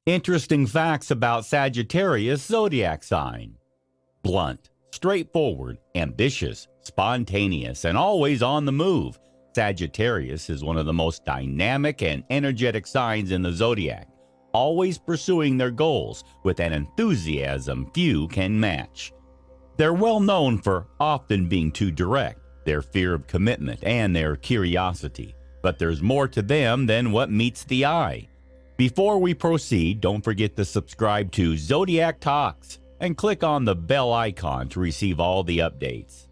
Interesting facts about Sagittarius Zodiac sign. Blunt, straightforward, ambitious, spontaneous, and always on the move. Sagittarius is one of the most dynamic and energetic signs in the zodiac, always pursuing their goals with an enthusiasm few can match. They're well known for often being too direct, their fear of commitment, and their curiosity. But there's more to them than what meets the eye. Before we proceed, don't forget to subscribe to Zodiac Talks and click on the bell icon to receive all the updates.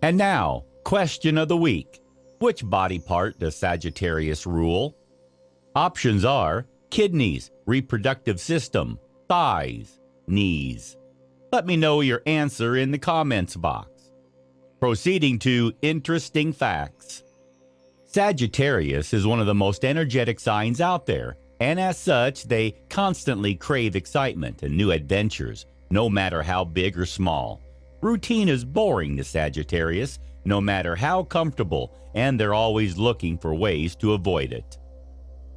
And now, question of the week. Which body part does Sagittarius rule? Options are kidneys, reproductive system, thighs, knees. Let me know your answer in the comments box. Proceeding to interesting facts. Sagittarius is one of the most energetic signs out there, and as such, they constantly crave excitement and new adventures, no matter how big or small. Routine is boring to Sagittarius, no matter how comfortable, and they're always looking for ways to avoid it.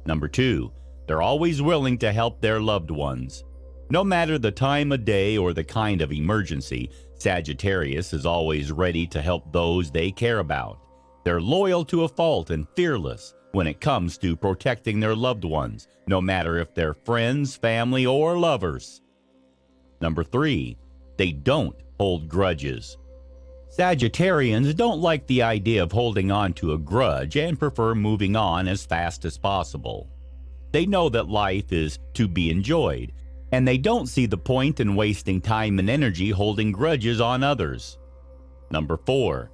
Number 2, they're always willing to help their loved ones. No matter the time of day or the kind of emergency, Sagittarius is always ready to help those they care about. They're loyal to a fault and fearless when it comes to protecting their loved ones, no matter if they're friends, family, or lovers. Number 3, they don't hold grudges. Sagittarians don't like the idea of holding on to a grudge and prefer moving on as fast as possible. They know that life is to be enjoyed, and they don't see the point in wasting time and energy holding grudges on others. Number 4,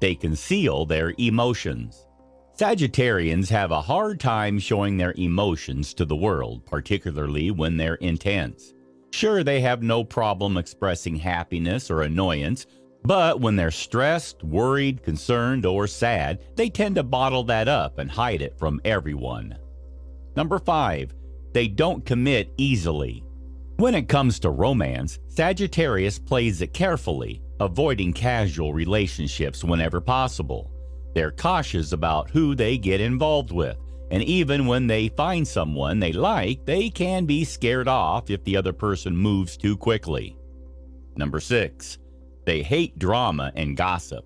they conceal their emotions. Sagittarians have a hard time showing their emotions to the world, particularly when they're intense. Sure, they have no problem expressing happiness or annoyance, but when they're stressed, worried, concerned, or sad, they tend to bottle that up and hide it from everyone. Number 5, they don't commit easily. When it comes to romance, Sagittarius plays it carefully, avoiding casual relationships whenever possible. They're cautious about who they get involved with, and even when they find someone they like, they can be scared off if the other person moves too quickly. Number 6, they hate drama and gossip.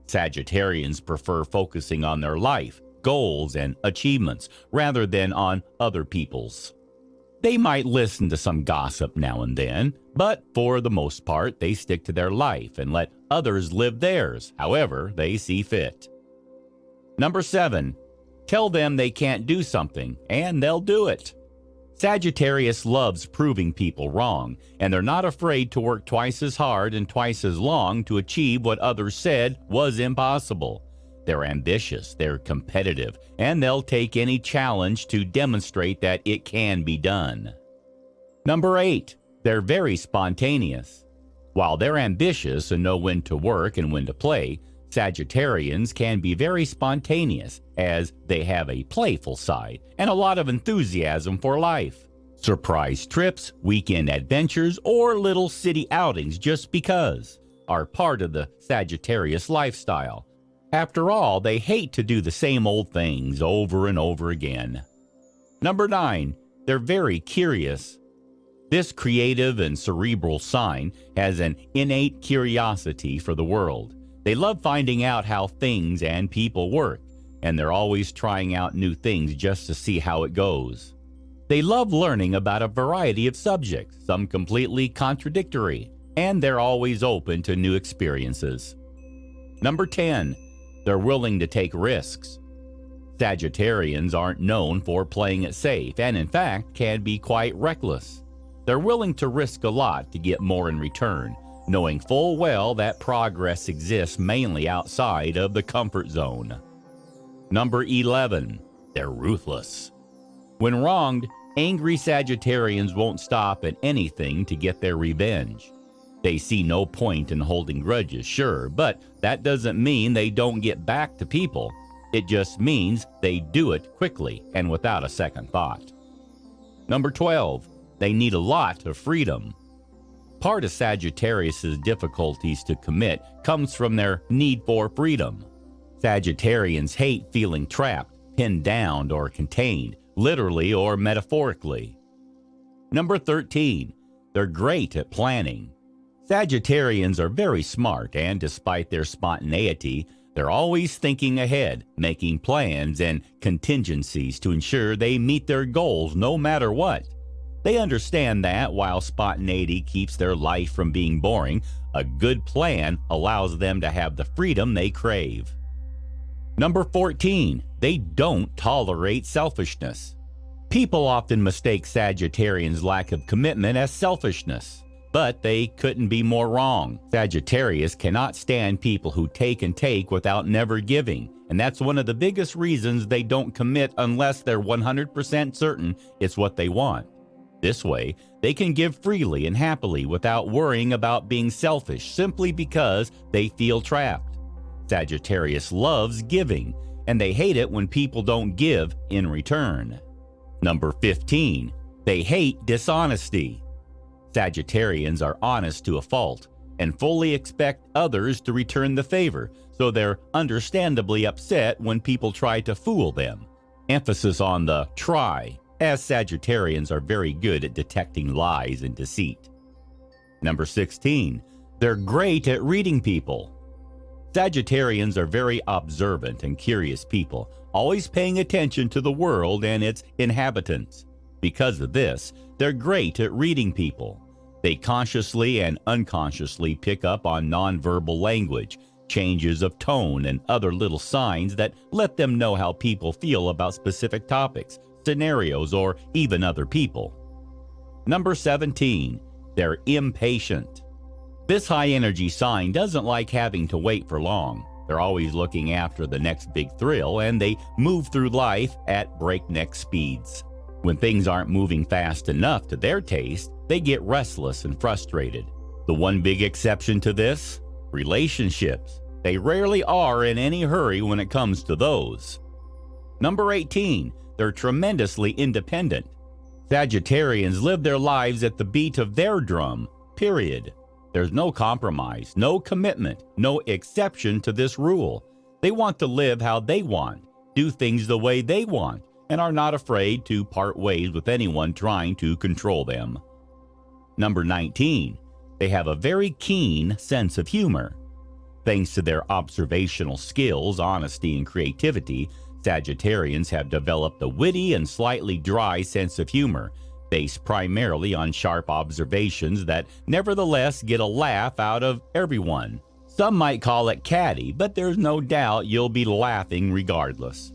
Sagittarians prefer focusing on their life, goals, and achievements rather than on other people's. They might listen to some gossip now and then, but for the most part, they stick to their life and let others live theirs, however they see fit. Number 7, tell them they can't do something, and they'll do it. Sagittarius loves proving people wrong, and they're not afraid to work twice as hard and twice as long to achieve what others said was impossible. They're ambitious, they're competitive, and they'll take any challenge to demonstrate that it can be done. Number 8, they're very spontaneous. While they're ambitious and know when to work and when to play, Sagittarians can be very spontaneous as they have a playful side and a lot of enthusiasm for life. Surprise trips, weekend adventures, or little city outings just because are part of the Sagittarius lifestyle. After all, they hate to do the same old things over and over again. Number 9, they're very curious. This creative and cerebral sign has an innate curiosity for the world. They love finding out how things and people work, and they're always trying out new things just to see how it goes. They love learning about a variety of subjects, some completely contradictory, and they're always open to new experiences. Number 10, they're willing to take risks. Sagittarians aren't known for playing it safe and in fact can be quite reckless. They're willing to risk a lot to get more in return, knowing full well that progress exists mainly outside of the comfort zone. Number 11, they're ruthless. When wronged, angry Sagittarians won't stop at anything to get their revenge. They see no point in holding grudges, sure, but that doesn't mean they don't get back to people. It just means they do it quickly and without a second thought. Number 12, they need a lot of freedom. Part of Sagittarius's difficulties to commit comes from their need for freedom. Sagittarians hate feeling trapped, pinned down, or contained, literally or metaphorically. Number 13, they're great at planning. Sagittarians are very smart, and despite their spontaneity, they're always thinking ahead, making plans and contingencies to ensure they meet their goals no matter what. They understand that while spontaneity keeps their life from being boring, a good plan allows them to have the freedom they crave. Number 14, they don't tolerate selfishness. People often mistake Sagittarians' lack of commitment as selfishness, but they couldn't be more wrong. Sagittarius cannot stand people who take and take without never giving, and that's one of the biggest reasons they don't commit unless they're 100% certain it's what they want. This way, they can give freely and happily without worrying about being selfish simply because they feel trapped. Sagittarius loves giving, and they hate it when people don't give in return. Number 15, they hate dishonesty. Sagittarians are honest to a fault and fully expect others to return the favor, so they're understandably upset when people try to fool them. Emphasis on the try, as Sagittarians are very good at detecting lies and deceit. Number 16, they're great at reading people. Sagittarians are very observant and curious people, always paying attention to the world and its inhabitants. Because of this, they're great at reading people. They consciously and unconsciously pick up on nonverbal language, changes of tone, and other little signs that let them know how people feel about specific topics, scenarios, or even other people. Number 17, they're impatient. This high-energy sign doesn't like having to wait for long. They're always looking after the next big thrill, and they move through life at breakneck speeds. When things aren't moving fast enough to their taste, they get restless and frustrated. The one big exception to this? Relationships. They rarely are in any hurry when it comes to those. Number 18, they're tremendously independent. Sagittarians live their lives at the beat of their drum, period. There's no compromise, no commitment, no exception to this rule. They want to live how they want, do things the way they want, and are not afraid to part ways with anyone trying to control them. Number 19, they have a very keen sense of humor. Thanks to their observational skills, honesty, and creativity, Sagittarians have developed a witty and slightly dry sense of humor, based primarily on sharp observations that nevertheless get a laugh out of everyone. Some might call it catty, but there's no doubt you'll be laughing regardless.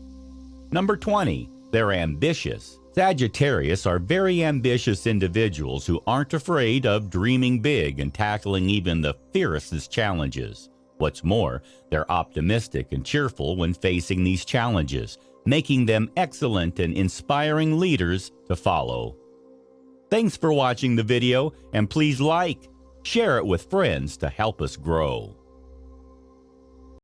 Number 20, they're ambitious. Sagittarius are very ambitious individuals who aren't afraid of dreaming big and tackling even the fiercest challenges. What's more, they're optimistic and cheerful when facing these challenges, making them excellent and inspiring leaders to follow. Thanks for watching the video, and please like, share it with friends to help us grow.